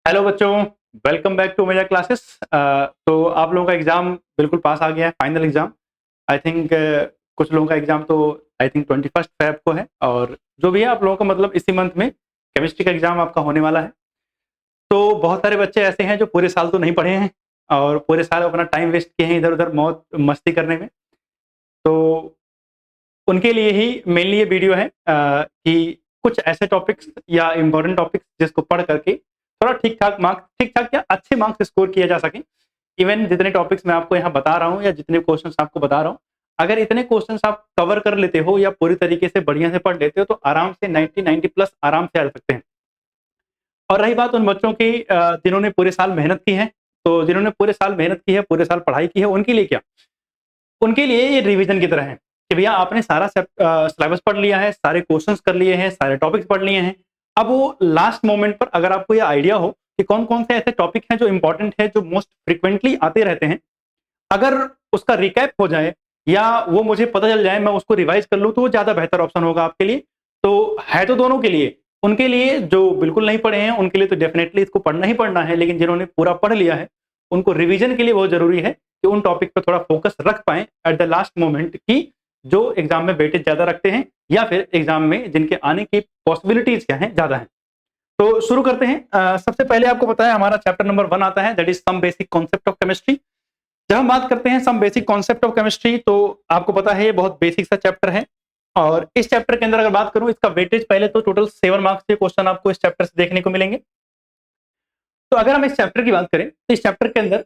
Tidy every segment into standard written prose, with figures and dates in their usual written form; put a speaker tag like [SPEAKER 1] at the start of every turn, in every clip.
[SPEAKER 1] Hello बच्चों, welcome back to मेरा classes. तो आप लोगों का एग्ज़ाम बिल्कुल पास आ गया है, फाइनल एग्ज़ाम। आई थिंक कुछ लोगों का एग्ज़ाम तो आई थिंक 21 फ़ेब को है, और जो भी है आप लोगों का मतलब इसी मंथ में केमिस्ट्री का एग्ज़ाम आपका होने वाला है। तो बहुत सारे बच्चे ऐसे हैं जो पूरे साल तो नहीं पढ़े हैं और पूरे साल अपना टाइम वेस्ट किए हैं इधर-उधर मौज मस्ती करने में। तो उनके लिए ही मेनली ये वीडियो है कि कुछ ऐसे टॉपिक्स या इम्पोर्टेंट टॉपिक्स जिसको पढ़ करके थोड़ा ठीक-ठाक क्या अच्छे मार्क्स स्कोर किए जा सकें। इवन जितने टॉपिक्स मैं आपको यहाँ बता रहा हूँ या जितने क्वेश्चंस आपको बता रहा हूँ, अगर इतने क्वेश्चंस आप कवर कर लेते हो या पूरी तरीके से बढ़िया से पढ़ लेते हो, तो आराम से 90 प्लस आराम से आ सकते हैं। और रही बात उन बच्चों की जिन्होंने पूरे साल मेहनत की है, तो जिन्होंने पूरे साल मेहनत की है, पूरे साल पढ़ाई की है, उनके लिए क्या? उनके लिए ये रिवीजन की तरह है कि भैया आपने सारा सिलेबस पढ़ लिया है, सारे क्वेश्चंस कर लिए हैं, सारे टॉपिक्स पढ़ लिए हैं। अब वो लास्ट मोमेंट पर अगर आपको ये आइडिया हो कि कौन-कौन से ऐसे टॉपिक हैं जो इम्पोर्टेंट है, जो मोस्ट फ्रीक्वेंटली आते रहते हैं, अगर उसका रिकैप हो जाए या वो मुझे पता चल जाए, मैं उसको रिवाइज़ कर लूँ, तो वो ज़्यादा बेहतर ऑप्शन होगा आपके लिए। तो है तो दोनों के लिए, उनके लिए जो बिल्कुल नहीं पढ़े हैं, उनके लिए तो डेफ़िनेटली इसको पढ़ना ही पढ़ना है, लेकिन जिन्होंने पूरा पढ़ लिया है, उनको रिवीजन के लिए बहुत ज़रूरी है कि उन टॉपिक पे थोड़ा फ़ोकस रख पाएँ एट द लास्ट मोमेंट, कि जो एग्ज़ाम में वेटेज ज़्यादा रखते हैं या फिर एग्ज़ाम में जिनके आने की पॉसिबिलिटीज़ क्या हैं, ज़्यादा हैं। तो शुरू करते हैं। सबसे पहले आपको पता है हमारा चैप्टर नंबर 1 आता है, that is some basic concept of chemistry. जब हम बात करते हैं some basic concept of chemistry, तो आपको पता है ये बहुत बेसिक सा चैप्टर है, और इस चैप्टर के अंदर अगर बात करूँ, इसका वेटेज पहले तो टोटल 7 मार्क्स के क्वेश्चन आपको इस चैप्टर से देखने को मिलेंगे। तो अगर हम इस चैप्टर की बात करें, तो इस चैप्टर के अंदर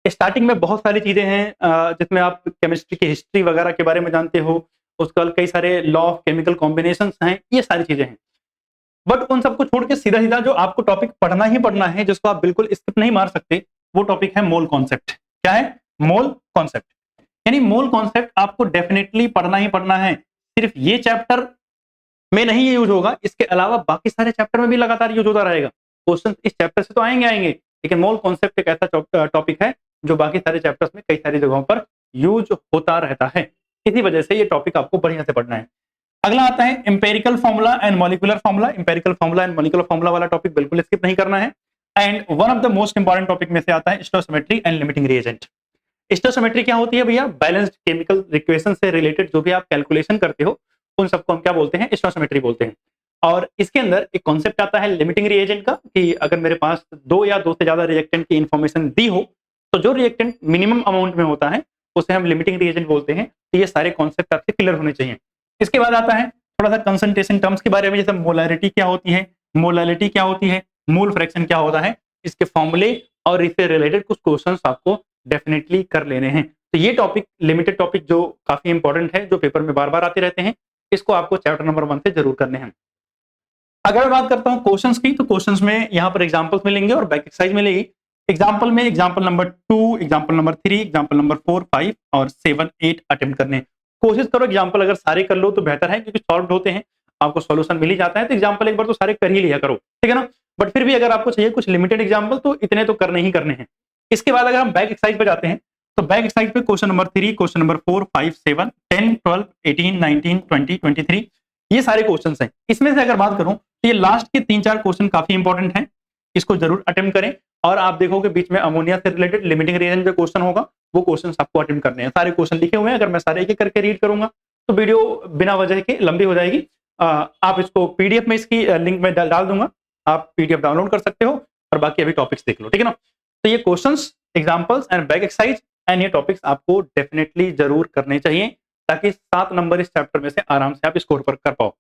[SPEAKER 1] स्टार्टिंग में बहुत सारी चीज़ें हैं जिसमें आप केमिस्ट्री की हिस्ट्री वगैरह के बारे में जानते हो, उसके बाद कई सारे लॉ ऑफ केमिकल कॉम्बिनेशंस हैं, ये सारी चीज़ें हैं। बट उन सबको छोड़ के सीधा-सीधा जो आपको टॉपिक पढ़ना ही पढ़ना है, जिसको आप बिल्कुल स्किप नहीं मार सकते, वो टॉपिक है मोल कॉन्सेप्ट। क्या है? Mole concept. यानी मोल कॉन्सेप्ट आपको डेफिनिटली पढ़ना ही पढ़ना है। सिर्फ ये चैप्टर में नहीं ये यूज़ होगा, इसके अलावा बाकी सारे चैप्टर में भी लगातार यूज़ होता रहेगा। क्वेश्चन इस चैप्टर से तो आएँगे, लेकिन मोल कॉन्सेप्ट एक ऐसा टॉपिक है, जो बाकी सारे चैप्टर्स में कई सारी जगहों पर यूज़ होता रहता है। इसी वजह से ये टॉपिक आपको बढ़िया से पढ़ना है। अगला आता है empirical formula and molecular formula. Empirical formula and molecular formula वाला टॉपिक बिल्कुल स्किप नहीं करना है। And one of the most important topic में से आता है stoichiometry and limiting reagent. Stoichiometry क्या होती है भैया? बैलेंस्ड केमिकल इक्वेशन से रिलेटेड जो भी आप कैलकुलेशन करते हो, उन सबको हम क्या बोलते हैं? स्टोइकोमेट्री बोलते हैं। और इसके अंदर एक कॉन्सेप्ट आता है लिमिटिंग रिएजेंट का, कि अगर मेरे पास 2 या 2 से ज़्यादा रिएक्टेंट की इंफॉर्मेशन दी हो, तो जो रिएक्टेंट मिनिमम अमाउंट में होता है, उसे हम लिमिटिंग रिएजेंट बोलते हैं। तो ये सारे कॉन्सेप्ट आपके क्लियर होने चाहिए। इसके बाद आता है थोड़ा-सा कंसंट्रेशन टर्म्स के बारे में, जैसे मोलैरिटी क्या होती है, मोलालिटी क्या होती है, मोल फ्रैक्शन क्या होता है, इसके फॉर्मूले और इससे रिलेटेड कुछ क्वेश्चंस आपको डेफिनिटली कर लेने हैं। तो ये टॉपिक लिमिटेड टॉपिक जो काफ़ी इंपॉर्टेंट है, जो पेपर में बार-बार आते रहते हैं, इसको आपको चैप्टर नंबर 1 से ज़रूर करने हैं। अगर मैं बात करता हूँ क्वेश्चंस की, तो क्वेश्चंस में यहाँ पर एग्जांपल्स मिलेंगे और बैक एक्सरसाइज मिलेगी। एग्जांपल में example number 2, example number 3, example number 4, 5 और 7, 8 अटेम्प्ट करने हैं। कोशिश करो एग्जांपल अगर सारे कर लो तो बेहतर है, क्योंकि सॉल्व्ड होते हैं, आपको सॉल्यूशन मिल ही जाता है, तो एग्जांपल एक बार तो सारे कर ही लिया करो, ठीक है ना? बट फिर भी अगर आपको चाहिए कुछ लिमिटेड एग्जांपल, तो इतने तो करने ही करने हैं। इसके बाद अगर हम बैक एक्सरसाइज पे जाते हैं, तो बैक एक्सरसाइज पे क्वेश्चन नंबर 3, क्वेश्चन नंबर 4, 5, 7, 10, 12, 18, 19, 20, 23, ये सारे क्वेश्चंस हैं। इसमें से अगर बात करूं, तो ये लास्ट के 3-4 क्वेश्चन काफी इंपॉर्टेंट हैं, इसको जरूर अटेम्प्ट करें। और आप देखोगे बीच में अमोनिया से रिलेटेड लिमिटिंग रिएजेंट जो क्वेश्चन होगा, वो क्वेश्चन आपको अटेम्प्ट करने हैं। सारे क्वेश्चन लिखे हुए हैं, अगर मैं सारे एक-एक करके रीड करूंगा तो वीडियो बिना वजह के लंबी हो जाएगी। आप इसको पीडीएफ में इसकी लिंक में डाल दूंगा, आप पीडीएफ डाउनलोड कर सकते हो और बाकी अभी टॉपिक्स देख लो, ठीक है ना? तो ये questions, examples and back exercise and ये टॉपिक्स आपको डेफिनेटली जरूर करने चाहिए, ताकि 7 नंबर इस चैप्टर में से आराम से आप स्कोर पर कर पाओ।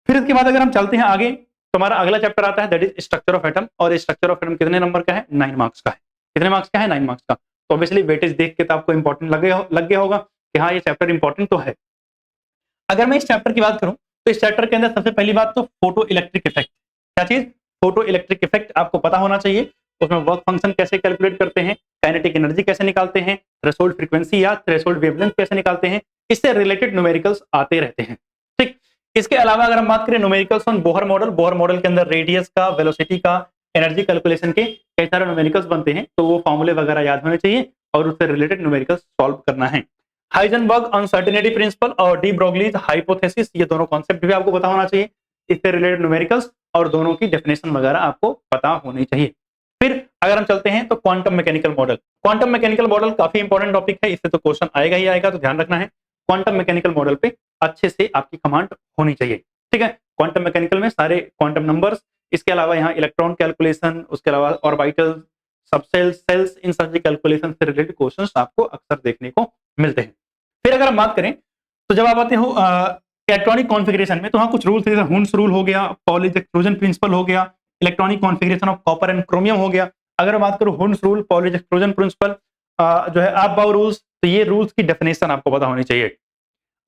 [SPEAKER 1] फिर इसके बाद अगर हम चलते हैं आगे, तो हमारा अगला चैप्टर आता है, that is structure of atom. और स्ट्रक्चर ऑफ एटम कितने नंबर का है? 9 मार्क्स का है। कितने मार्क्स का है? 9 मार्क्स का। तो ऑब्वियसली वेटेज देख के तो आपको इंपॉर्टेंट लग गया होगा कि हाँ, ये चैप्टर इंपॉर्टेंट तो है। अगर मैं इस चैप्टर की बात करूं, तो इस चैप्टर के अंदर सबसे पहली बात तो फोटो इलेक्ट्रिक इफेक्ट। क्या चीज? फोटो इलेक्ट्रिक इफेक्ट आपको पता होना चाहिए। उसमें वर्क फंक्शन कैसे कैलकुलेट करते हैं, काइनेटिक एनर्जी कैसे निकालते हैं, थ्रेशोल्ड फ्रीक्वेंसी या थ्रेशोल्ड वेवलेंथ कैसे निकालते हैं, इससे रिलेटेड न्यूमेरिकल्स आते रहते हैं, ठीक। इसके अलावा अगर हम बात करें numericals on Bohr model, Bohr model के अंदर रेडियस का, वेलोसिटी का, एनर्जी कैलकुलेशन के कई सारे न्यूमेरिकल्स बनते हैं, तो वो फॉर्मूले वगैरह याद होने चाहिए और उससे रिलेटेड न्यूमेरिकल्स सॉल्व करना है। हाइजेनबर्ग अनसर्टेनिटी प्रिंसिपल और डी ब्रोगलीज हाइपोथेसिस, ये दोनों कॉन्सेप्ट भी आपको पता होना चाहिए। इससे रिलेटेड न्यूमेरिकल्स और दोनों की डेफिनेशन वगैरह आपको पता होनी चाहिए। अगर हम चलते हैं तो quantum mechanical model. Quantum mechanical model काफी इंपॉर्टेंट टॉपिक है, इससे तो क्वेश्चन आएगा ही आएगा, तो ध्यान रखना है। क्वांटम मैकेनिकल मॉडल पे अच्छे से आपकी कमांड होनी चाहिए, ठीक है। क्वांटम मैकेनिकल में सारे क्वांटम नंबर्स, इसके अलावा यहाँ इलेक्ट्रॉन कैलकुलेशन, उसके अलावा ऑर्बिटल, सबसेल्स, सेल्स, इन सभी कैलकुलेशन से रिलेटेड क्वेश्चंस आपको अक्सर देखने को मिलते हैं। फिर अगर हम बात करें तो जब आप आते हो इलेक्ट्रॉनिक कॉन्फ़िगरेशन में, तो वहाँ कुछ रूल्स जैसे हुन्स रूल हो गया, पॉलिश एक्सक्लूजन प्रिंसिपल हो गया, electronic configuration of copper and chromium हो गया। अगर मैं बात करूं Hund's rule, polish exclusion principle, जो है आप-बाउ रूल्स, तो ये रूल्स की डेफिनेशन आपको पता होनी चाहिए।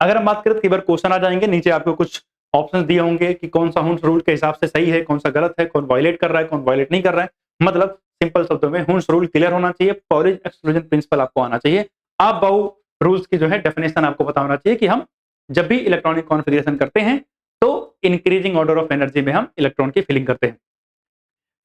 [SPEAKER 1] अगर हम बात करें तो कई बार क्वेश्चन आ जाएंगे, नीचे आपको कुछ ऑप्शंस दिए होंगे कि कौन सा हुन्स रूल के हिसाब से सही है, कौन सा गलत है, कौन वायलेट कर रहा है, कौन वायलेट नहीं कर रहा है। मतलब सिंपल शब्दों में हुन्स रूल क्लियर होना चाहिए, पॉलिश एक्सक्लूजन प्रिंसिपल आपको आना चाहिए, आप-बाउ रूल्स की जो है डेफिनेशन आपको पता होना चाहिए कि हम जब भी इलेक्ट्रॉनिक कॉन्फ़िगरेशन करते हैं तो इंक्रीजिंग ऑर्डर ऑफ एनर्जी में हम इलेक्ट्रॉन की फिलिंग करते हैं।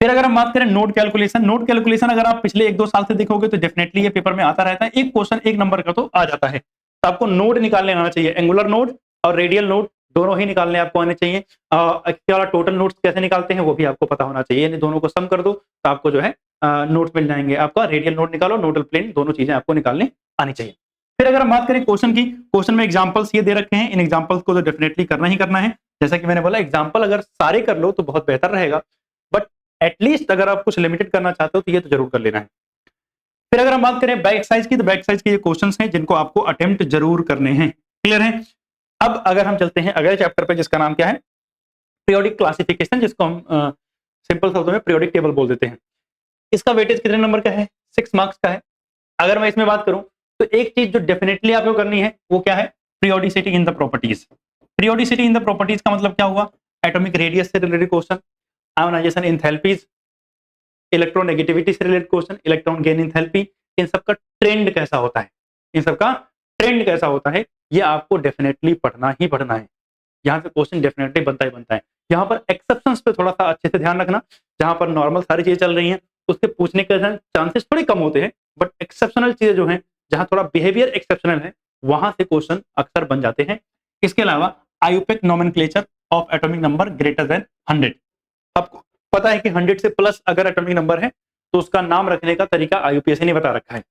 [SPEAKER 1] फिर अगर हम बात करें नोड कैलकुलेशन, नोड कैलकुलेशन अगर आप पिछले 1-2 साल से देखोगे तो डेफिनेटली ये पेपर में आता रहता है, एक क्वेश्चन 1 नंबर का तो आ जाता है। तो आपको नोड निकालने आना चाहिए, एंगुलर नोड और रेडियल नोड दोनों ही निकालने आपको आने चाहिए। इसके अलावा टोटल नोड्स कैसे निकालते हैं वो भी आपको पता होना चाहिए, यानी दोनों को सम कर दो तो आपको जो है नोड्स मिल जाएंगे। आपका रेडियल नोड निकालो, नोडल प्लेन, दोनों चीजें आपको निकालने आनी चाहिए। फिर अगर हम बात करें क्वेश्चन की, क्वेश्चन में एग्जांपल्स ये दे रखे हैं, इन एग्जांपल्स को तो डेफिनेटली करना ही करना है। जैसा कि मैंने बोला एग्जांपल अगर सारे कर लो तो बहुत बेहतर रहेगा, बट एटलीस्ट अगर आप कुछ लिमिटेड करना चाहते हो तो ये तो जरूर कर लेना है। फिर अगर हम बात करें बैक एक्सरसाइज की, तो बैक एक्सरसाइज के ये क्वेश्चंस हैं जिनको आपको अटेम्प्ट जरूर करने हैं, क्लियर है। अब अगर हम चलते हैं अगले चैप्टर पे जिसका नाम क्या है, पीरियोडिक क्लासिफिकेशन, जिसको हम सिंपल शब्दों में पीरियोडिक टेबल बोल देते हैं। इसका वेटेज कितने नंबर का है? 6 मार्क्स का है। अगर मैं इसमें बात करूं तो एक चीज जो डेफिनेटली आपको करनी है वो क्या है, periodicity in the properties. Periodicity in the properties का मतलब क्या हुआ, एटॉमिक रेडियस से related question, ionisation enthalpies, electronegativity से related question, electron gain enthalpy, इन सबका ट्रेंड कैसा होता है, इन सबका ट्रेंड कैसा होता है, ये आपको डेफिनेटली पढ़ना ही पढ़ना है। यहाँ से क्वेश्चन डेफिनेटली बनता ही बनता है। यहाँ पर एक्सेप्शंस पे थोड़ा सा अच्छे से ध्यान रखना, जहां पर नॉर्मल सारी चीजें चल रही हैं उसके पूछने के चांसेस थोड़े कम होते हैं, बट एक्सेप्शनल चीजें जो हैं, जहां थोड़ा बिहेवियर एक्सेप्शनल है, वहां से क्वेश्चन अक्सर बन जाते हैं। इसके अलावा IUPAC nomenclature of atomic number greater than 100, आपको पता है कि 100 से प्लस अगर एटॉमिक नंबर है तो उसका नाम रखने का तरीका आईयूपीएसी ने बता रखा है,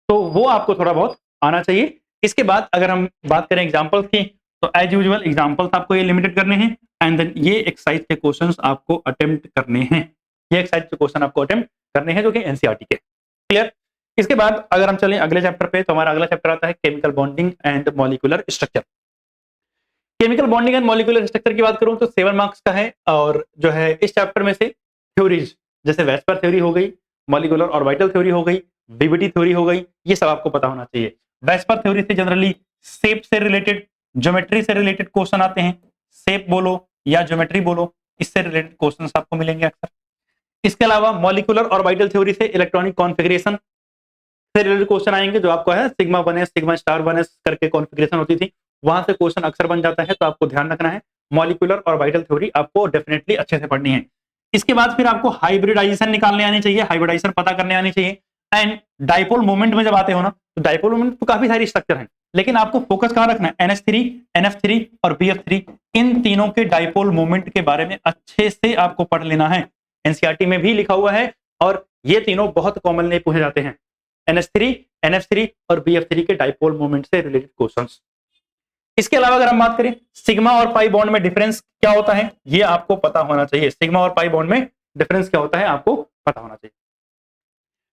[SPEAKER 1] तो वो आपको थोड़ा बहुत आना चाहिए। इसके बाद अगर हम बात करें एग्जाम्पल्स की, तो एज यूजुअल एग्जाम्पल्स आपको ये लिमिटेड करने हैं, एंड देन ये एक्सरसाइज के क्वेश्चंस आपको अटेम्प्ट करने हैं, ये एक्सरसाइज के क्वेश्चन आपको अटेम्प्ट करने हैं जो कि एनसीईआरटी के, क्लियर। इसके बाद अगर हम चलें अगले चैप्टर पे, तो हमारा अगला चैप्टर आता है chemical bonding and molecular structure. Chemical bonding and molecular structure की बात करूं तो 7 मार्क्स का है, और जो है इस चैप्टर में से थ्योरीज जैसे वेस्पर थ्योरी हो गई, मॉलिक्यूलर ऑर्बिटल थ्योरी हो गई, वीबीटी थ्योरी हो गई, ये सब आपको पता होना चाहिए। वेस्पर थ्योरी से जनरली शेप से रिलेटेड, ज्योमेट्री से रिलेटेड क्वेश्चन आते हैं, शेप बोलो या ज्योमेट्री बोलो, इससे रिलेटेड क्वेश्चंस आपको मिलेंगे अक्सर। इसके अलावा मॉलिक्यूलर ऑर्बिटल थ्योरी से इलेक्ट्रॉनिक कॉन्फ़िगरेशन से रिलेटेड क्वेश्चन आएंगे, जो आपको है sigma 1s sigma star 1s करके कॉन्फ़िगरेशन होती थी, वहां से क्वेश्चन अक्सर बन जाता है, तो आपको ध्यान रखना है। मॉलिक्यूलर ऑर्बिटल थ्योरी आपको डेफिनेटली अच्छे से पढ़नी है। इसके बाद फिर आपको हाइब्रिडाइजेशन निकालने आनी चाहिए, हाइब्रिडाइजेशन पता करने आनी चाहिए, एंड डाइपोल मोमेंट में जब आते हो ना, तो डाइपोल मोमेंट तो काफी सारी स्ट्रक्चर है, लेकिन आपको फोकस कहां रखना है, NH3, NF3 और BF3, इन तीनों के डाइपोल मोमेंट के बारे में अच्छे से आपको पढ़ लेना है। एनसीईआरटी में भी लिखा हुआ है, और ये तीनों बहुत कॉमनली पूछे जाते हैं, NH3, NF3 और BF3 के डाइपोल मोमेंट से रिलेटेड क्वेश्चंस। इसके अलावा अगर हम बात करें सिग्मा और पाई बॉन्ड में डिफरेंस क्या होता है, ये आपको पता होना चाहिए। सिग्मा और पाई बॉन्ड में डिफरेंस क्या होता है आपको पता होना चाहिए।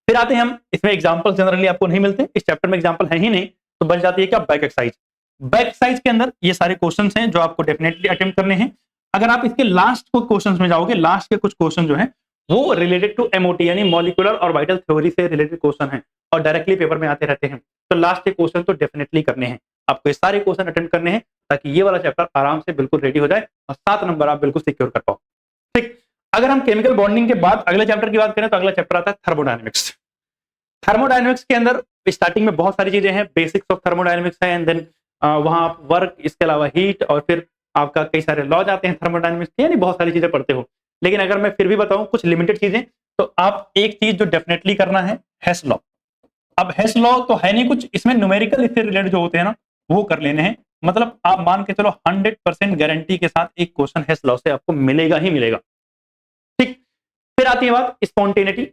[SPEAKER 1] फिर आते हैं हम, इसमें एग्जांपल जनरली आपको नहीं मिलते, इस चैप्टर में एग्जांपल है ही नहीं, तो बन जाती है क्या, बैक एक्सरसाइज। बैक एक्सरसाइज के अंदर ये सारे क्वेश्चंस हैं जो आपको डेफिनेटली अटेम्प्ट करने हैं। अगर आप इसके लास्ट को क्वेश्चंस में जाओगे, लास्ट के कुछ क्वेश्चन जो है वो रिलेटेड टू एमओटी यानी मॉलिक्यूलर ऑर्बिटल थ्योरी से रिलेटेड क्वेश्चन है, और डायरेक्टली पेपर में आते रहते हैं, तो लास्ट के क्वेश्चन तो डेफिनेटली करने हैं आपको, ये सारे क्वेश्चन अटेम्प्ट करने हैं, ताकि ये वाला चैप्टर आराम से बिल्कुल रेडी हो जाए और 7 नंबर आप बिल्कुल सिक्योर कर पाओ, ठीक। अगर हम केमिकल बॉन्डिंग के बाद अगले चैप्टर की बात करें, तो अगला चैप्टर आता है थर्मोडायनेमिक्स। थर्मोडायनेमिक्स के अंदर स्टार्टिंग में बहुत सारी चीजें हैं, बेसिक्स ऑफ थर्मोडायनेमिक्स है, एंड देन वहां आप वर्क, इसके अलावा हीट, और फिर आपका कई सारे लॉज आते हैं थर्मोडायनेमिक्स के, यानी बहुत सारी चीजें पढ़ते हो। लेकिन अगर मैं फिर भी बताऊं कुछ लिमिटेड चीजें, तो आप एक चीज जो डेफिनेटली करना है, हेस लॉ। अब हेस लॉ तो है नहीं कुछ, इसमें न्यूमेरिकल इससे रिलेटेड जो होते हैं ना, वो कर लेने हैं। मतलब आप मान के चलो 100% गारंटी के साथ एक क्वेश्चन हेस लॉ से आपको मिलेगा ही मिलेगा, ठीक। फिर आती है बात स्पॉन्टेनिटी।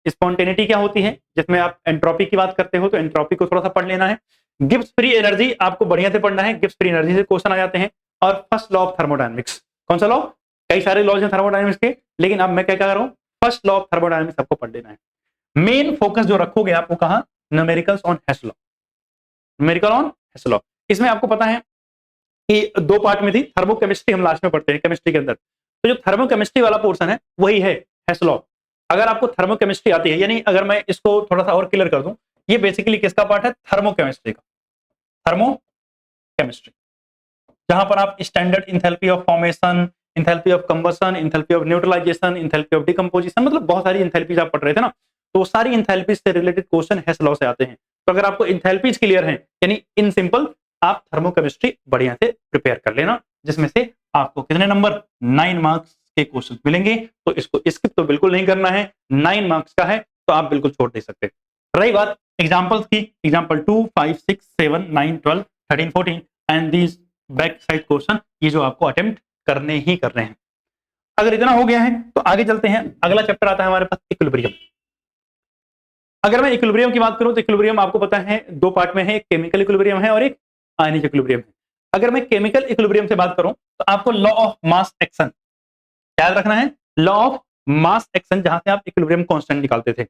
[SPEAKER 1] स्पॉन्टेनिटी क्या होती है, जिसमें आप एंट्रोपी की बात करते हो तो एंट्रोपी को थोड़ा सा पढ़ लेना है। गिब्स फ्री एनर्जी आपको बढ़िया से पढ़ना है, गिब्स फ्री एनर्जी से क्वेश्चन आ जाते हैं। और फर्स्ट लॉ ऑफ थर्मोडायनेमिक्स, कौन सा लॉ, कई सारे लॉज हैं थर्मोडायनेमिक्स के, लेकिन अब मैं क्या कर रहा हूँ, फर्स्ट लॉ ऑफ थर्मोडायनेमिक्स आपको पढ़ लेना है। मेन फोकस जो रखोगे आपको कहा, numericals on Hess law, numerical on Hess law. इसमें आपको पता है कि दो पार्ट में थी, थर्मोकेमिस्ट्री हम लास्ट में पढ़ते हैं केमिस्ट्री के अंदर, तो जो थर्मोकेमिस्ट्री वाला पोर्शन है वही है हेस लॉ। अगर आपको थर्मोकेमिस्ट्री आती है, यानी अगर मैं इसको थोड़ा सा और क्लियर कर दूं, ये बेसिकली किसका पार्ट है, थर्मोकेमिस्ट्री का, थर्मोकेमिस्ट्री, जहां पर आप standard enthalpy of formation, enthalpy of combustion, enthalpy of neutralisation, enthalpy of decomposition, मतलब बहुत सारी इंथैल्पीज आप पढ़ रहे थे ना, तो सारी इंथैल्पीज से रिलेटेड क्वेश्चन हेस लॉ से आते हैं। तो अगर आपको इंथैल्पीज क्लियर हैं, यानी इन सिंपल आप थर्मोकेमिस्ट्री बढ़िया से प्रिपेयर कर लेना, जिसमें से आपको कितने नंबर, 9 मार्क्स के क्वेश्चन मिलेंगे। तो इसको स्किप तो बिल्कुल नहीं करना है, 9 मार्क्स का है तो आप बिल्कुल छोड़ नहीं सकते। रही बात एग्जाम्पल्स की, example 2, 5, 6, 7, 9, 12, 13, 14 and these back side question, ये जो आपको अटेम्प्ट करने ही करने हैं। अगर इतना हो गया है तो आगे चलते हैं, अगला चैप्टर आता है हमारे पास इक्विलिब्रियम। अगर मैं इक्विलिब्रियम की बात करूं तो इक्विलिब्रियम आपको पता है दो पार्ट में है, एक केमिकल इक्विलिब्रियम है और एक आयनिक इक्विलिब्रियम है। अगर मैं केमिकल इक्विलिब्रियम से बात करूं तो आपको लॉ ऑफ मास एक्शन याद रखना है, लॉ ऑफ मास एक्शन, जहां से आप इक्विलिब्रियम कांस्टेंट निकालते थे।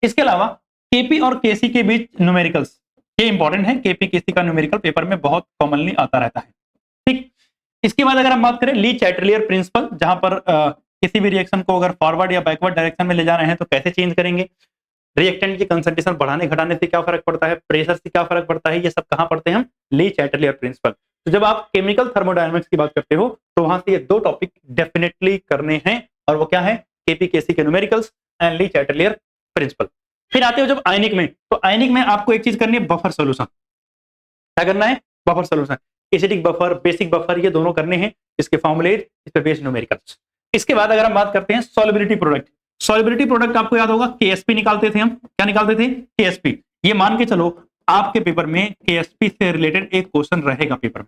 [SPEAKER 1] इसके अलावा केपी और केसी के बीच न्यूमेरिकल्स, ये इंपॉर्टेंट है, केपी केसी का न्यूमेरिकल पेपर में बहुत कॉमनली आता रहता है, ठीक। इसके बाद अगर हम बात करें ली चैटलियर प्रिंसिपल, जहां पर किसी भी रिएक्शन को अगर फॉरवर्ड या बैकवर्ड डायरेक्शन में ले जा रहे हैं तो कैसे चेंज करेंगे, रिएक्टेंट की कंसंट्रेशन बढ़ाने घटाने से क्या फर्क पड़ता है, प्रेशर से क्या फर्क पड़ता है, ये सब कहां पढ़ते हैं हम, ली चैटलियर प्रिंसिपल। तो जब आप केमिकल थर्मोडायनामिक्स की बात करते हो तो वहां से ये दो टॉपिक डेफिनेटली करने हैं, और वो क्या है, केपी केसी के numericals and Lee Chatelier principal. फिर आते हो जब आयनिक में, तो आयनिक में आपको एक चीज करनी है, बफर सोल्यूशन। क्या करना है, buffer solution, acidic buffer, basic buffer, ये दोनों करने हैं, इसके फॉर्मुलेज, इस पे बेस्ड न्यूमेरिकल्स। इसके बाद अगर हम बात करते हैं सॉल्युबिलिटी प्रोडक्ट, सॉल्युबिलिटी प्रोडक्ट आपको याद होगा केएसपी निकालते थे हम, क्या निकालते थे, केएसपी। ये मान के चलो आपके पेपर में केएसपी से रिलेटेड एक क्वेश्चन रहेगा, पेपर में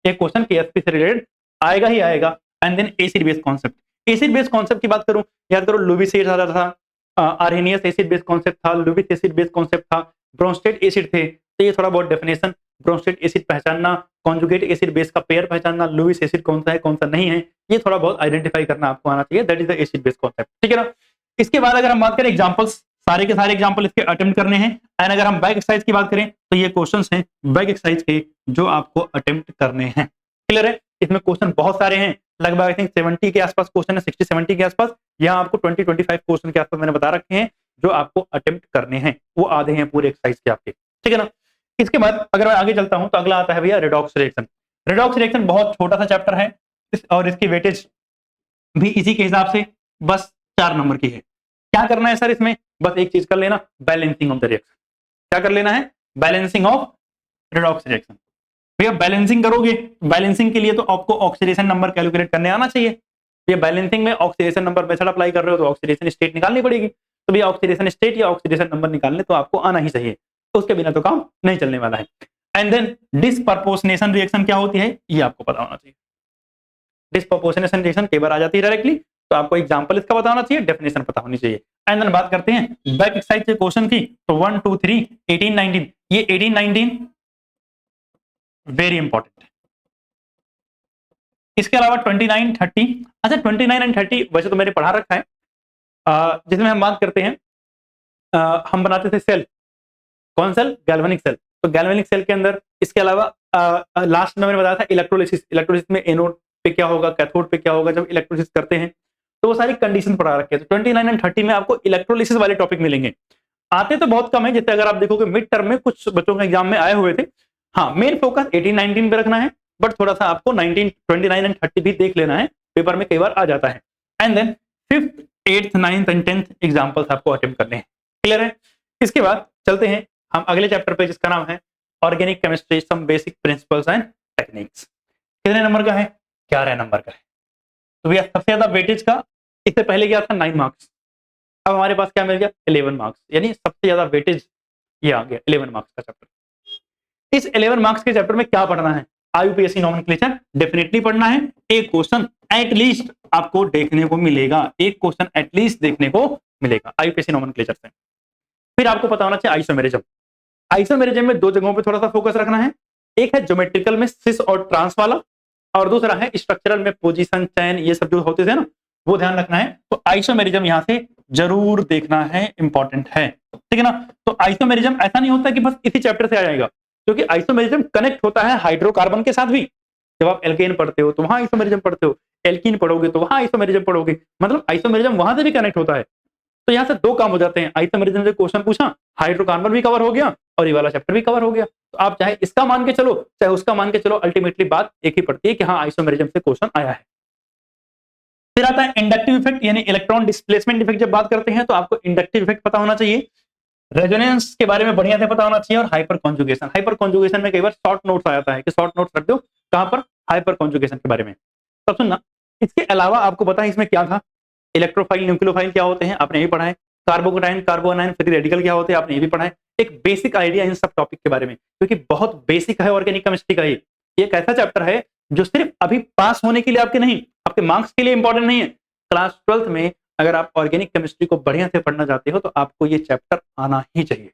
[SPEAKER 1] एक क्वेश्चन केएसपी से रिलेटेड आएगा ही आएगा। And then acid base concept, acid base concept की बात करूं, याद करो लुबिस एसिड आता था, आर्हेनियस एसिड बेस कॉन्सेप्ट था, लुबिस एसिड बेस कॉन्सेप्ट था, ब्रोंस्टेड एसिड थे, तो ये थोड़ा बहुत डेफिनेशन, ब्रोंस्टेड एसिड पहचानना, कॉन्जुगेट एसिड बेस का पेयर पहचानना, लुबिस एसिड कौन सा है कौन सा नहीं है, ये थोड़ा बहुत आइडेंटिफाई करना आपको आना चाहिए, that is the acid base concept, ठीक है ना। इसके बाद अगर हम बात करें एग्जांपल्स, सारे के सारे एग्जांपल इसके अटेम्प्ट करने हैं। एंड अगर हम बैक एक्सरसाइज की बात करें तो ये क्वेश्चंस हैं बैक एक्सरसाइज के जो आपको अटेम्प्ट करने हैं, क्लियर है। इसमें क्वेश्चन बहुत सारे हैं, लगभग आई थिंक 70 के आसपास क्वेश्चन है, 60-70 के आसपास। यहाँ आपको 20-25 क्वेश्चन के आसपास मैंने बता रखे हैं जो आपको अटेम्प्ट करने हैं, वो आधे हैं पूरे एक्सरसाइज के आपके, ठीक है ना। इसके बाद अगर मैं आगे चलता हूं तो अगला आता है भैया रिडॉक्स रिएक्शन। रिडॉक्स रिएक्शन बहुत छोटा सा चैप्टर है और इसकी वेटेज भी इसी के हिसाब से बस 4 नंबर की है। क्या करना है सर इसमें, बस एक चीज कर लेना, बैलेंसिंग ऑफ द रिएक्शन। क्या कर लेना है, बैलेंसिंग ऑफ रिडॉक्स रिएक्शन। भैया बैलेंसिंग करोगे, बैलेंसिंग के लिए तो आपको ऑक्सीडेशन नंबर कैलकुलेट करने आना चाहिए। ये बैलेंसिंग में ऑक्सीडेशन नंबर मेथड अप्लाई कर रहे हो तो ऑक्सीडेशन स्टेट निकालनी पड़ेगी, तो भैया ऑक्सीडेशन स्टेट या ऑक्सीडेशन नंबर निकालने तो आपको आना ही चाहिए, तो उसके बिना तो काम नहीं चलने वाला है। एंड देन डिस्प्रपोर्शनेशन रिएक्शन क्या होती है ये आपको पता होना चाहिए। डिस्प्रपोर्शनेशन रिएक्शन कई बार आ जाती है डायरेक्टली, तो आपको एग्जांपल इसका पता होना चाहिए, डेफिनेशन पता होनी चाहिए। एंड देन बात करते हैं बैक एक्सरसाइज के क्वेश्चन की, तो 1, 2, 3, 18, 19, ये 18, 19 वेरी इंपॉर्टेंट है। इसके अलावा 29, 30, अच्छा 29 एंड 30 वैसे तो मैंने पढ़ा रखा है, जिसमें हम बात करते हैं, हम बनाते थे सेल, कौन सेल, गैल्वेनिक सेल। तो गैल्वेनिक सेल के अंदर इसके अलावा लास्ट में मैंने बताया था इलेक्ट्रोलिसिस, इलेक्ट्रोलिसिस में एनोड पे क्या होगा, कैथोड पे क्या होगा जब इलेक्ट्रोलिसिस करते हैं, तो वो सारी कंडीशन पढ़ा रखे हैं। तो 29 एंड 30 में आपको इलेक्ट्रोलिसिस वाले टॉपिक मिलेंगे, आते तो बहुत कम है, जैसे अगर आप देखोगे मिड टर्म में कुछ बच्चों के एग्जाम में आए हुए थे। हाँ, मेन फोकस 18, 19 पे रखना है, बट थोड़ा सा आपको 19, 29 एंड 30 भी देख लेना है, पेपर में कई बार आ जाता है। And then 5th, 8th, 9th and 10th examples आपको अटेम्प्ट करने हैं, क्लियर है। इसके बाद चलते हैं हम अगले चैप्टर पे जिसका नाम है organic chemistry some basic principles and techniques. कितने नंबर का है, 11 नंबर का है। तो भैया सबसे ज्यादा वेटेज का, इससे पहले क्या था 9 मार्क्स, अब हमारे पास क्या मिल गया 11 मार्क्स, यानी सबसे ज्यादा वेटेज ये आ गया 11 मार्क्स का चैप्टर। इस 11 मार्क्स के चैप्टर में क्या पढ़ना है, आईयूपीएसी नॉमेनक्लेचर डेफिनेटली पढ़ना है। एक क्वेश्चन एटलीस्ट आपको देखने को मिलेगा, एक क्वेश्चन एटलीस्ट देखने को मिलेगा आईयूपीएसी नॉमेनक्लेचर से। फिर आपको पता होना चाहिए आइसोमेरिज्म। आइसोमेरिज्म में दो जगहों पे थोड़ा सा फोकस रखना है, एक है ज्योमेट्रिकल में सिस और ट्रांस वाला, और दूसरा है स्ट्रक्चरल में पोजीशन चैन ये सब जो होते थे ना, वो ध्यान रखना है। तो आइसोमेरिज्म यहां से जरूर देखना है, इंपॉर्टेंट है, ठीक है ना। तो आइसोमेरिज्म ऐसा नहीं होता कि बस इसी चैप्टर से आ जाएगा, क्योंकि आइसोमेरिज्म कनेक्ट होता है हाइड्रोकार्बन के साथ भी। जब आप एल्केन पढ़ते हो तो वहां आइसोमेरिज्म पढ़ते हो, एल्कीन पढ़ोगे तो वहां आइसोमेरिज्म पढ़ोगे, मतलब आइसोमेरिज्म वहां से भी कनेक्ट होता है। तो यहाँ से दो काम हो जाते हैं, आइसोमेरिज्म से क्वेश्चन पूछा, हाइड्रोकार्बन भी कवर हो गया और ये वाला चैप्टर भी कवर हो गया। तो आप चाहे इसका मान के चलो चाहे उसका मान के चलो, अल्टीमेटली बात एक ही पड़ती है कि हाँ आइसोमेरिज्म से क्वेश्चन आया है। फिर आता है इंडक्टिव इफेक्ट, यानी इलेक्ट्रॉन डिस्प्लेसमेंट इफेक्ट। जब बात करते हैं तो आपको इंडक्टिव इफेक्ट पता होना चाहिए, रेजोनेंस के बारे में बढ़िया से पता होना चाहिए, और हाइपर कॉन्जुगेशन। हाइपर कॉन्जुगेशन में कई बार शॉर्ट नोट्स आ जाता है कि शॉर्ट नोट्स रख दो कहां पर, हाइपर कॉन्जुगेशन के बारे में। तब सुनना, इसके अलावा आपको पता है इसमें क्या था, इलेक्ट्रोफाइल न्यूक्लियोफाइल क्या होते हैं आपने ये पढ़ा है, कार्बोकेटाइन कार्बोनाइन फ्री रेडिकल क्या होते हैं आपने ये भी पढ़ा है। एक बेसिक आइडिया इन सब टॉपिक के बारे में, क्योंकि बहुत बेसिक है ऑर्गेनिक केमिस्ट्री का। ये एक ऐसा चैप्टर है जो सिर्फ अभी पास होने के लिए आपके नहीं, आपके मार्क्स के लिए इंपॉर्टेंट नहीं है। क्लास 12th में अगर आप ऑर्गेनिक केमिस्ट्री को बढ़िया से पढ़ना चाहते हो तो आपको ये चैप्टर आना ही चाहिए।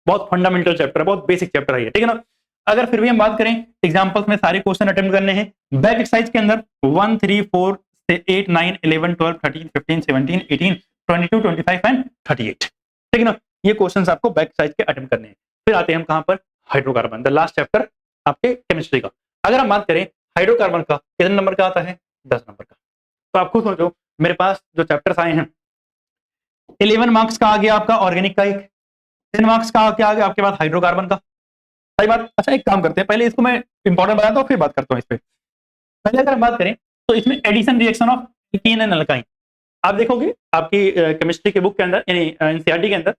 [SPEAKER 1] बहुत फंडामेंटल चैप्टर है, बहुत बेसिक चैप्टर है ये, ठीक है ना। अगर फिर भी हम बात करें एग्जांपल्स में, सारे क्वेश्चन अटेम्प्ट करने हैं बैक एक्सरसाइज के अंदर 1 3 4 से 8 9 11 12 13 15 17 18 22 25 एंड 38, ठीक है ना। ये क्वेश्चंस आपको बैक एक्सरसाइज के अटेम्प्ट करने हैं। फिर आते हैं हम कहां पर, हाइड्रोकार्बन, द लास्ट चैप्टर आपके केमिस्ट्री का। अगर हम बात करें हाइड्रोकार्बन का, कितने नंबर का आता है, 10 नंबर का। तो आप खुद सोचो, मेरे पास जो चैप्टर्स आए हैं 11 मार्क्स का आ गया आपका ऑर्गेनिक का, एक 10 मार्क्स का क्या आ गया आपके पास हाइड्रोकार्बन का, सही बात। अच्छा एक काम करते हैं, पहले इसको मैं इंपॉर्टेंट बताता हूं फिर बात करता हूं इस पे। पहले अगर हम बात करें तो इसमें addition reaction of alkene and alkyne, आप देखोगे आपकी केमिस्ट्री के बुक के अंदर यानी एनसीईआरटी के अंदर,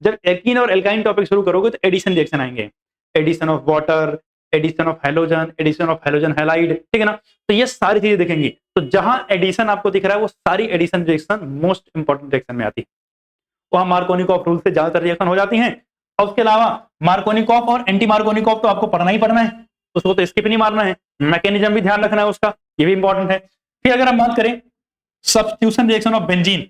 [SPEAKER 1] जब एल्कीन और एल्काइन टॉपिक शुरू करोगे तो एडिशन रिएक्शन आएंगे, addition of water, addition of halogen, addition of halogen halide, ठीक है ना। तो ये सारी चीजें दिखेंगी। तो जहां एडिशन आपको दिख रहा है वो सारी addition reaction most important reaction में आती है, वहां मार्कोनिकॉफ रूल से ज्यादातर रिएक्शन हो जाती हैं। और उसके अलावा मार्कोनिकॉफ और एंटी मार्कोनिकॉफ तो आपको पढ़ना ही पढ़ना है, उसको तो स्किप नहीं मारना है, मैकेनिज्म भी ध्यान रखना है उसका, ये भी इंपॉर्टेंट है। फिर अगर हम बात करें सब्स्टिट्यूशन रिएक्शन ऑफ बेंजीन,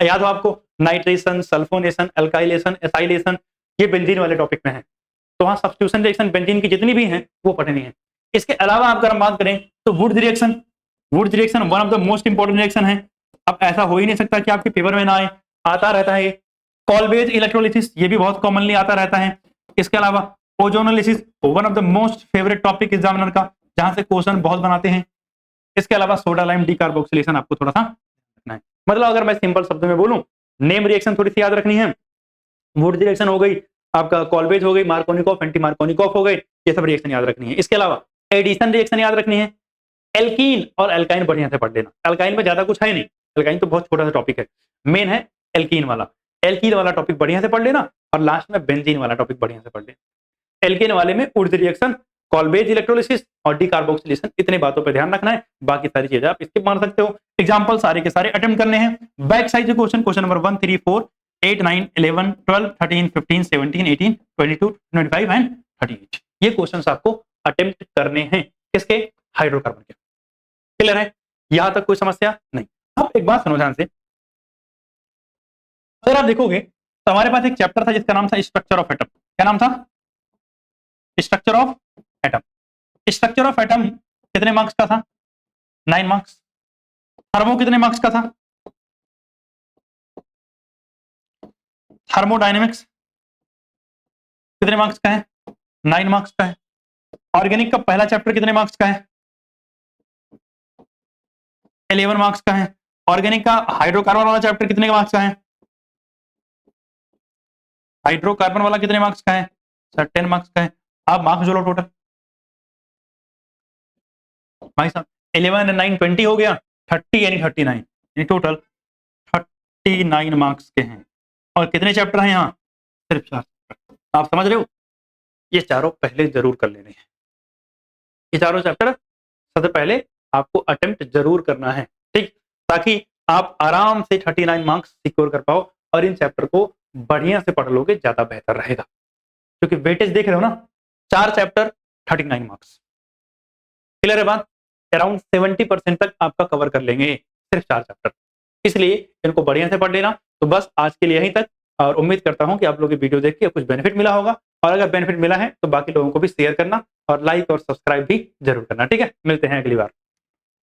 [SPEAKER 1] याद हो आपको, नाइट्रेशन, सल्फोनेशन, अल्काइलेशन, एसाइलेशन, ये बेंजीन वाले टॉपिक में है। तो वहां सब्स्टिट्यूशन रिएक्शन बेंजीन की जितनी भी हैं वो पढ़नी है। इसके अलावा अगर हम बात करें तो Wurtz reaction, Wurtz reaction one of the most important reaction है। अब ऐसा हो ही नहीं सकता कि आपके पेपर में ना आए, आता रहता है। कॉल्वेज इलेक्ट्रोलिसिस, ये भी बहुत कॉमनली आता रहता है। इसके अलावा ozonolysis, one of the most favourite topic examiner का, जहां से क्वेश्चन बहुत बनाते हैं। इसके अलावा सोडा लाइम डीकार्बोक्सिलेशन आपको थोड़ा सा रखना है। मतलब अगर मैं सिंपल शब्दों में बोलूं, नेम रिएक्शन थोड़ी सी याद रखनी है, वुड्स रिएक्शन हो गई, आपका कॉल्वेज हो गई, मार्कोनिकॉफ, एंटी मार्कोनिकॉफ हो गए, ये सब रिएक्शन याद रखनी है। इसके अलावा एडिशन रिएक्शन याद रखनी है। एल्कीन और एल्काइन बढ़िया से पढ़ लेना, एल्काइन में ज्यादा कुछ है नहीं, एल्काइन तो बहुत छोटा सा टॉपिक है, मेन है एल्कीन वाला। एल्कीन वाला टॉपिक बढ़िया से पढ़ लेना और लास्ट में बेंजीन वाला टॉपिक बढ़िया से पढ़ लेना। एल्कीन वाले में वुड्स रिएक्शन, कॉल्वेज इलेक्ट्रोलिसिस और डीकार्बोक्सिलेशन, इतने बातों पे ध्यान रखना है, बाकी सारी चीजें आप स्किप मार सकते हो। एग्जांपल सारे के सारे अटेम्प्ट करने हैं। Back side question, question number 1 3 4 8 9 11 12 13 15 17 18 22 25 and 38, ये क्वेश्चंस आपको अटेम्प्ट करने हैं, किसके, हाइड्रोकार्बन के। क्लियर है, यहां तक कोई समस्या नहीं। अब एक बात सुनो ध्यान से, अगर आप देखोगे तो हमारे पास एक चैप्टर था जिसका नाम था स्ट्रक्चर ऑफ एटम। क्या नाम था, structure of atom. Structure of atom कितने मार्क्स का था, 9 मार्क्स। थर्मो कितने मार्क्स का था, थर्मोडायनेमिक्स कितने मार्क्स का है, 9 मार्क्स का है। ऑर्गेनिक का पहला चैप्टर कितने मार्क्स का है, 11 मार्क्स का है। ऑर्गेनिक का हाइड्रोकार्बन वाला चैप्टर कितने मार्क्स का है, हाइड्रोकार्बन वाला कितने मार्क्स का है, सर 10 मार्क्स का है। आप मार्क्स जोड़ो टोटल, भाई साहब 11 9 20 हो गया, 30 यानी 39, यानी टोटल 39 मार्क्स के हैं। और कितने चैप्टर हैं यहाँ, सिर्फ 4 चैप्टर। आप समझ रहे हो, ये चारों पहले जरूर कर लेने हैं, ये चारों चैप्टर सबसे पहले आपको अटेम्प्ट जरूर करना है, ठीक, ताकि आप आराम से 39 मार्क्स सिक्योर कर पाओ। और इन चैप्टर को बढ़िया से पढ़ लोगे, ज्यादा बेहतर रहेगा, क्योंकि वेटेज देख रहे हो ना, 4 चैप्टर 39 मार्क्स। क्लियर है बात? अराउंड 70% तक आपका कवर कर लेंगे सिर्फ 4 चैप्टर। इसलिए इनको बढ़िया से पढ़ लेना। तो बस आज के लिए यहीं तक, और उम्मीद करता हूं कि आप लोगों की वीडियो देख के कुछ बेनिफिट मिला होगा, और अगर बेनिफिट मिला है तो बाकी लोगों को भी शेयर करना और लाइक और सब्सक्राइब भी जरूर करना। ठीक है, मिलते हैं अगली बार।